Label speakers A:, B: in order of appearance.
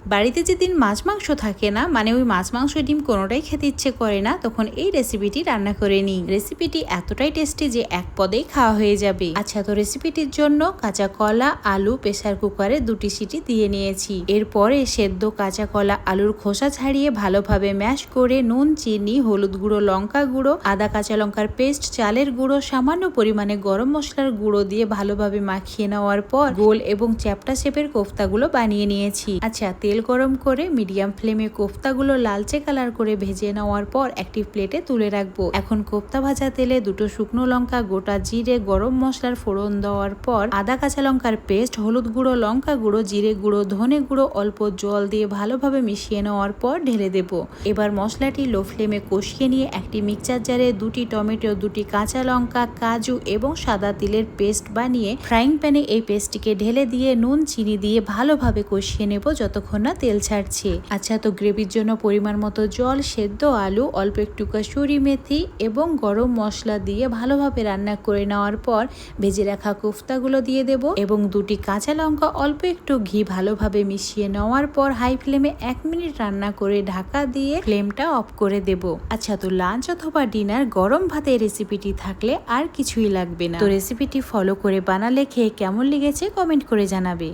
A: বাড়িতে যেদিন মাছ মাংস থাকে না, মানে ওই মাছ মাংস ডিম কোনোটাই খেতে ইচ্ছে করে না, তখন এই রেসিপিটি রান্না করে নিই। রেসিপিটি এতটাই টেস্টি যে এক পদেই খাওয়া হয়ে যাবে। আচ্ছা, তো রেসিপিটির জন্য কাঁচা কলা, আলু প্রেসার কুকারে 2টি সিটি দিয়ে নিয়েছি। এরপরে সেদ্ধ কাঁচা কলা, আলুর খোসা ছাড়িয়ে ভালোভাবে ম্যাশ করে নুন, চিনি, হলুদ গুঁড়ো, লঙ্কা গুঁড়ো, আদা কাঁচা লঙ্কার পেস্ট, চালের গুঁড়ো, সামান্য পরিমাণে গরম মশলার গুঁড়ো দিয়ে ভালোভাবে মাখিয়ে নেওয়ার পর গোল এবং চ্যাপ্টা শেপের কোফতাগুলো বানিয়ে নিয়েছি। আচ্ছা, তেল গরম করে মিডিয়াম ফ্লেমে কোফতাগুলো লালচে কালার করে ভেজে নেওয়ার পর একটি প্লেটে তুলে রাখবো। এখন কোফতা ভাজা তেলে 2টো শুকনো লঙ্কা, গোটা জিরে, গরম মশলার ফোড়ন দেওয়ার পর আদা কাঁচা লঙ্কার পেস্ট, হলুদ গুঁড়ো, লঙ্কা গুঁড়ো, জিরে গুঁড়ো, ধনে গুঁড়ো অল্প জল দিয়ে ভালোভাবে মিশিয়ে নেওয়ার পর ঢেলে দেব। এবার মশলাটি লো ফ্লেমে কষিয়ে নিয়ে একটি মিক্সচার জারে 2টি টমেটো, 2টি কাঁচা লঙ্কা, কাজু এবং সাদা তিলের পেস্ট বানিয়ে ফ্রাইং প্যানে এই পেস্টটিকে ঢেলে দিয়ে নুন, চিনি দিয়ে ভালোভাবে কষিয়ে নেব যতক্ষণ না তেল ছাড়ছে। আচ্ছা, তো গ্রেভির জন্য পরিমাণ মতো জল, সেদ্ধ আলু, অল্প একটু কাসুরি মেথি এবং গরম মশলা দিয়ে ভালোভাবে রান্না করে নেওয়ার পর ভেজে রাখা কোফতাগুলো দিয়ে দেব এবং 2টি কাঁচা লঙ্কা, অল্প একটু ঘি ভালোভাবে মিশিয়ে নেওয়ার পর হাই ফ্লেমে 1 মিনিট রান্না করে ঢাকা দিয়ে ফ্লেমটা অফ করে দেব। আচ্ছা, তো লাঞ্চ অথবা ডিনার গরম ভাতে রেসিপিটি থাকলে আর কিছুই লাগবে না। তো রেসিপিটি ফলো করে বানালে খেয়ে কেমন লেগেছে কমেন্ট করে জানাবে।